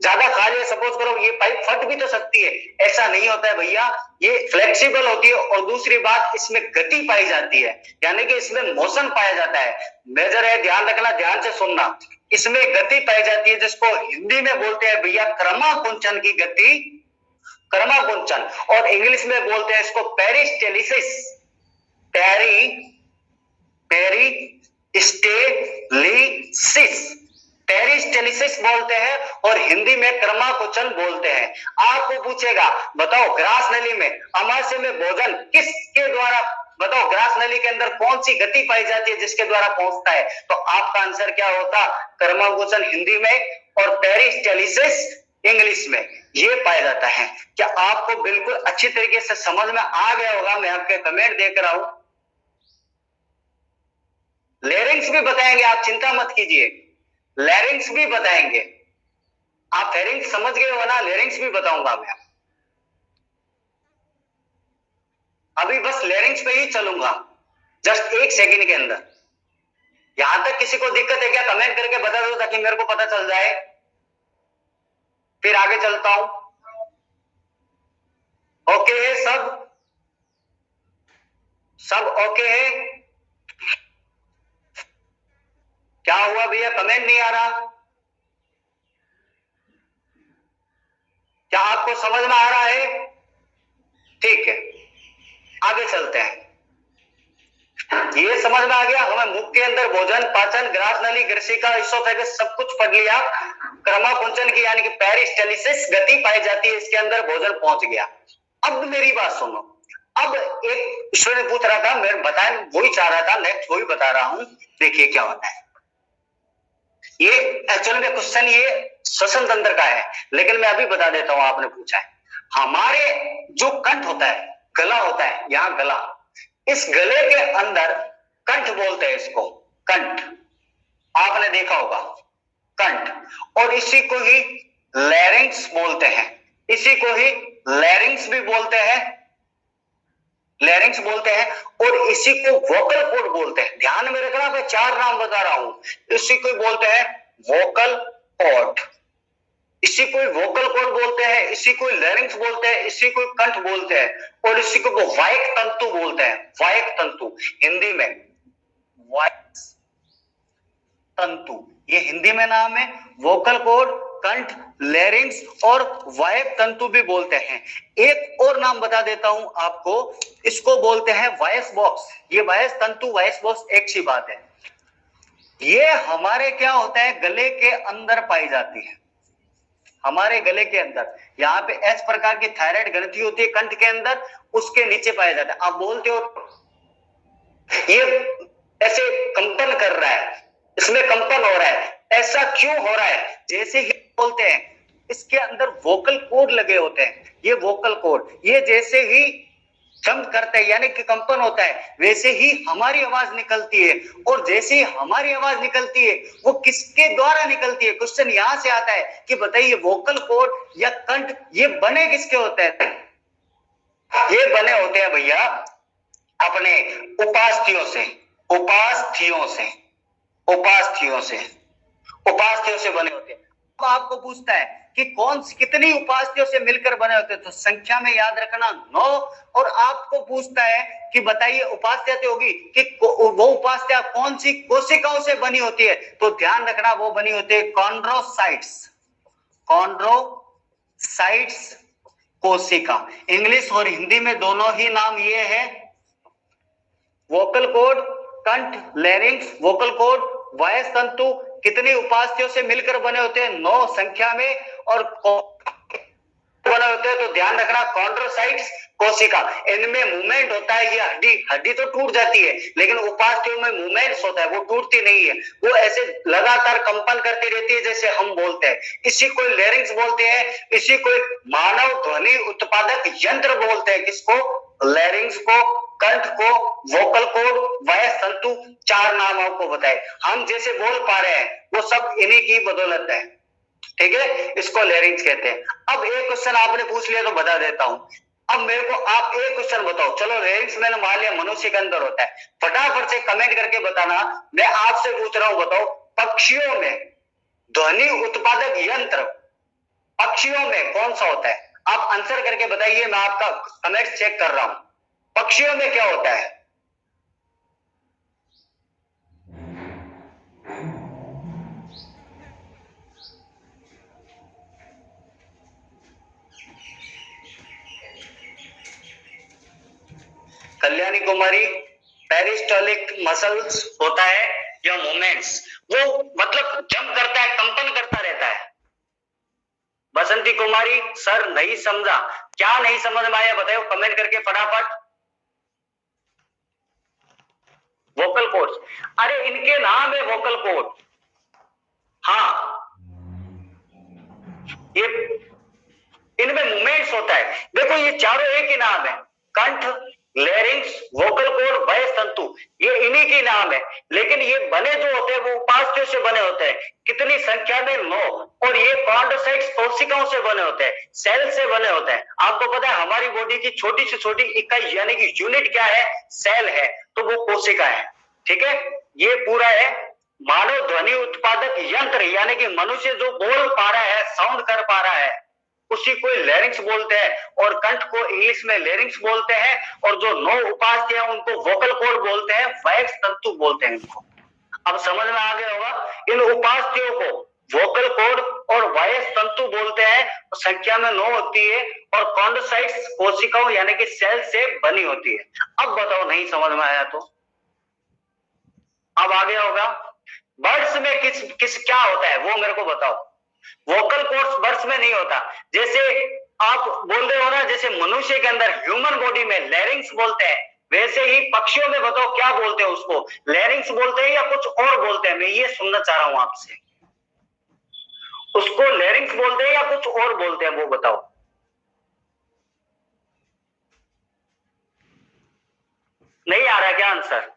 Speaker 1: ज्यादा खा लिया, सपोज करो ये पाइप फट भी तो सकती है, ऐसा नहीं होता है भैया, ये फ्लेक्सिबल होती है। और दूसरी बात, इसमें गति पाई जाती है, यानी कि इसमें मोशन पाया जाता है, मेजर है, ध्यान रखना, ध्यान से सुनना। इसमें गति पाई जाती है जिसको हिंदी में बोलते हैं भैया क्रमाकुंचन की गति, क्रमाकुंचन, और इंग्लिश में बोलते हैं इसको पेरिस्टेलिसिस, पेरिस्टेलिसिस बोलते हैं, और हिंदी में क्रमाकुंचन बोलते हैं। आपको पूछेगा बताओ ग्रास नली में अमाशय में भोजन किसके द्वारा, बताओ ग्रास नली के अंदर कौन सी गति पाई जाती है जिसके द्वारा पहुंचता है? तो आपका आंसर क्या होता? क्रमाकुंचन हिंदी में और पेरिस्टेलिसिस इंग्लिश में, ये पाया जाता है। क्या आपको बिल्कुल अच्छी तरीके से समझ में आ गया होगा? मैं आपके कमेंट देख रहा हूं। लेरिंग्स भी बताएंगे, आप चिंता मत कीजिए, लेरिंग्स भी बताएंगे। आप फेरिंग्स समझ गए हो ना, लेरिंग्स भी बताऊंगा मैं। अभी बस लेरिंग्स पे ही चलूंगा जस्ट एक सेकंड के अंदर। यहां तक किसी को दिक्कत है क्या? कमेंट करके बता दो ताकि मेरे को पता चल जाए, फिर आगे चलता हूं। ओके है सब ओके है? क्या हुआ भैया, कमेंट नहीं आ रहा? क्या आपको समझ में आ रहा है? ठीक है, आगे चलते हैं। ये समझ में आ गया हमें, मुख के अंदर भोजन, पाचन, ग्रास नली, ग्रसिका, इसोफेगस सब कुछ पढ़ लिया। क्रमाकुंचन की यानी कि पेरिस्टेलिसिस गति पाई जाती है, इसके अंदर भोजन पहुंच गया। अब मेरी बात सुनो, अब एक स्टूडेंट पूछ रहा था, मैं बताया वही चाह रहा था, नेक्स्ट वही बता रहा हूं। देखिए क्या होता है, ये एक्चुअली में क्वेश्चन ये श्वसन तंत्र का है, लेकिन मैं अभी बता देता हूं, आपने पूछा है। हमारे जो कंठ होता है, गला होता है, यहां गला, इस गले के अंदर कंठ बोलते हैं इसको, कंठ, आपने देखा होगा कंठ, और इसी को ही लैरिंक्स बोलते हैं, इसी को ही लैरिंक्स भी बोलते हैं, लैरिंक्स बोलते हैं, और इसी को वोकल कॉर्ड बोलते हैं। ध्यान में रखना, मैं 4 नाम बता रहा हूं, इसी को बोलते हैं वोकल कॉर्ड, इसी को वोकल कॉर्ड बोलते हैं, इसी को लैरिंक्स बोलते हैं, इसी को कंठ बोलते हैं, और इसी को वायक तंतु बोलते हैं, वायक तंतु, हिंदी में वायक तंतु, ये हिंदी में नाम है। वोकल कॉर्ड, कंठ, लैरिंक्स और वायक तंतु भी बोलते हैं। एक और नाम बता देता हूं आपको, इसको बोलते हैं वॉइस बॉक्स। ये वॉइस तंतु, वॉइस बॉक्स एक सी बात है। ये हमारे क्या होता है, गले के अंदर पाई जाती है, हमारे गले के अंदर। यहाँ पे एस प्रकार की थायराइड ग्रंथि होती है कंठ के अंदर, उसके नीचे पाया जाता है। आप बोलते हो ये ऐसे कंपन कर रहा है, इसमें कंपन हो रहा है। ऐसा क्यों हो रहा है? जैसे ही बोलते हैं इसके अंदर वोकल कॉर्ड लगे होते हैं, ये वोकल कॉर्ड ये जैसे ही जंप करता है यानी कि कंपन होता है, वैसे ही हमारी आवाज निकलती है। और जैसे ही हमारी आवाज निकलती है वो किसके द्वारा निकलती है? क्वेश्चन यहां से आता है कि बताइए वोकल कॉर्ड या कंठ ये बने किसके होते हैं? ये बने होते हैं भैया अपने उपास्थियों से, उपास्थियों से, उपास्थियों से, उपास्थियों से बने होते हैं। अब आपको पूछता है कि कौन सी कितनी उपास्थियों से मिलकर बने होते हैं, तो संख्या में याद रखना 9। और आपको पूछता है कि बताइए उपास्थ्या होगी कि वो उपास्थ्या कौन सी कोशिकाओं से बनी होती है, तो ध्यान रखना वो बनी होती है कॉन्ड्रोसाइट्स, कॉन्ड्रोसाइट्स कोशिका। इंग्लिश और हिंदी में दोनों ही नाम ये है। वोकल कॉर्ड, कंठ, लैरिंक्स, वोकल कॉर्ड, वायस तंतु कितनी उपास्थियों से मिलकर बने होते हैं? 9 संख्या में। और बने होते हैं तो ध्यान रखना कॉन्ड्रोसाइट्स कोशिका। इनमें मूवमेंट होता है, ये हड्डी हड्डी तो टूट जाती है लेकिन उपास्थियों में मूवमेंट्स होता है, वो टूटती नहीं है, वो ऐसे लगातार कंपन करती रहती है जैसे हम बोलते हैं। इसी को लैरिंक्स बोलते हैं, इसी को मानव ध्वनि उत्पादक यंत्र बोलते हैं। किसको? लैरिंक्स को, कंठ को, वोकल कॉर्ड, वायस तंतु, 4 नाम आपको बताए। हम जैसे बोल पा रहे हैं वो सब इन्हीं की बदौलत है, ठीक है, इसको लैरिंक्स कहते हैं। अब एक क्वेश्चन आपने पूछ लिया तो बता देता हूं। अब मेरे को आप एक क्वेश्चन बताओ, चलो लैरिंक्स मैंने मान लिया मनुष्य के अंदर होता है, फटाफट से कमेंट करके बताना। मैं आपसे पूछ रहा हूं, बताओ पक्षियों में ध्वनि उत्पादक यंत्र पक्षियों में कौन सा होता है? आप आंसर करके बताइए, मैं आपका कमेंट चेक कर रहा हूं। पक्षियों में क्या होता है? कल्याणी कुमारी, पेरिस्टोलिक मसल्स होता है या मूवमेंट्स, वो मतलब जंप करता है, कंपन करता रहता है। बसंती कुमारी, सर नहीं समझा, क्या नहीं समझ में आया बताओ कमेंट करके फटाफट। वोकल कोर्ड्स, अरे इनके नाम है वोकल कोर्ड। हाँ, ये इनमें मूवमेंट्स होता है। देखो ये चारों एक ही नाम है, कंठ, लैरिंक्स, वोकल कॉर्ड, वायस तंतु, ये इन्हीं के नाम है। लेकिन ये बने जो होते हैं वो उपास्थ्यों से बने होते हैं। कितनी संख्या में? 9। और ये कॉन्ड्रोसाइट्स कोशिकाओं से बने होते हैं, सेल से बने होते हैं। आपको पता है हमारी बॉडी की छोटी से छोटी इकाई यानी कि यूनिट क्या है? सेल है, तो वो कोशिका है, ठीक है। ये पूरा है मानव ध्वनि उत्पादक यंत्र, यानी कि मनुष्य जो बोल पा रहा है, साउंड कर पा रहा है, उसी को लैरिंक्स बोलते हैं। और कंठ को इंग्लिश में लैरिंक्स बोलते हैं। और जो 9 उपास्थ्य हैं उनको वोकल कॉर्ड बोलते हैं, वायस तंतु बोलते हैं इनको। अब समझ में आ गया होगा, इन उपास्थ्यों को वोकल कॉर्ड और वायस तंतु बोलते हैं। संख्या में 9 होती है और कॉन्ड्रोसाइट्स कोशिकाओं यानी कि सेल से बनी होती है। अब बताओ नहीं समझ में आया तो? अब आ गया होगा। बर्ड्स में किस किस क्या होता है वो मेरे को बताओ। वोकल कॉर्ड्स बर्ड्स में नहीं होता। जैसे आप बोल रहे हो ना, जैसे मनुष्य के अंदर ह्यूमन बॉडी में लैरिंक्स बोलते हैं, वैसे ही पक्षियों में बताओ क्या बोलते हैं उसको? लैरिंक्स बोलते हैं या कुछ और बोलते हैं? मैं ये सुनना चाह रहा हूं आपसे। उसको लैरिंक्स बोलते हैं या कुछ और बोलते हैं वो बताओ। नहीं आ रहा क्या आंसर?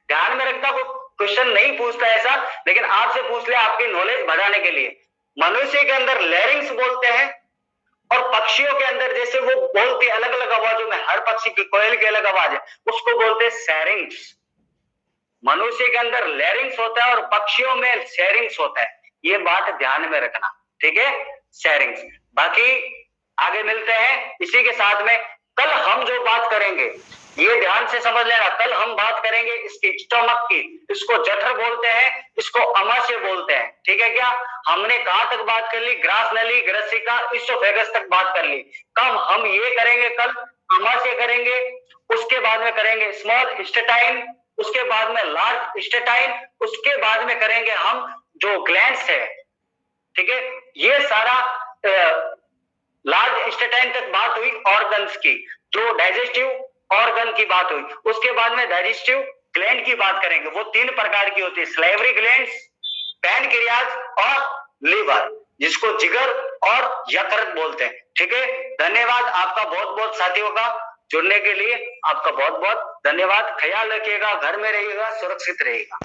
Speaker 1: ध्यान में रखता, वो क्वेश्चन नहीं पूछता ऐसा, लेकिन आपसे पूछ लिया आपकी नॉलेज बढ़ाने के लिए। मनुष्य के अंदर लैरिंक्स बोलते हैं और पक्षियों के अंदर जैसे वो बोलती अलग अलग आवाजों में, हर पक्षी की कोयल की अलग आवाज है, उसको बोलते हैं सैरिंक्स। मनुष्य के अंदर लैरिंक्स होता है और पक्षियों में सैरिंक्स होता है, ये बात ध्यान में रखना, ठीक है। सैरिंक्स। बाकी आगे मिलते हैं इसी के साथ में। कल हम जो बात करेंगे ये ध्यान से समझ लेना, कल हम बात करेंगे इसकी स्टोमक की। इसको जठर बोलते हैं, इसको अमाशय बोलते हैं, ठीक है क्या। हमने कहां तक बात कर ली? ग्रास नली, ग्रसिका, इसोफेगस तक बात कर ली। कब हम ये करेंगे? कल अमाशय करेंगे, उसके बाद में करेंगे स्मॉल इंटेस्टाइन, उसके बाद में लार्ज इंटेस्टाइन, उसके बाद में करेंगे हम जो ग्लैंड्स है, ठीक है। ये सारा लार्ज इंटेस्टाइन तक बात हुई ऑर्गन्स की, जो डाइजेस्टिव ऑर्गन की बात हुई। उसके बाद में डाइजेस्टिव ग्लैंड की बात करेंगे, वो 3 प्रकार की होती है, सलाइवरी ग्लैंड्स, पैनक्रियाज और लीवर, जिसको जिगर और यकृत बोलते हैं। ठीक है, धन्यवाद आपका बहुत बहुत साथियों का जुड़ने के लिए, आपका बहुत बहुत धन्यवाद। ख्याल रखिएगा, घर में रहिएगा, सुरक्षित रहिएगा।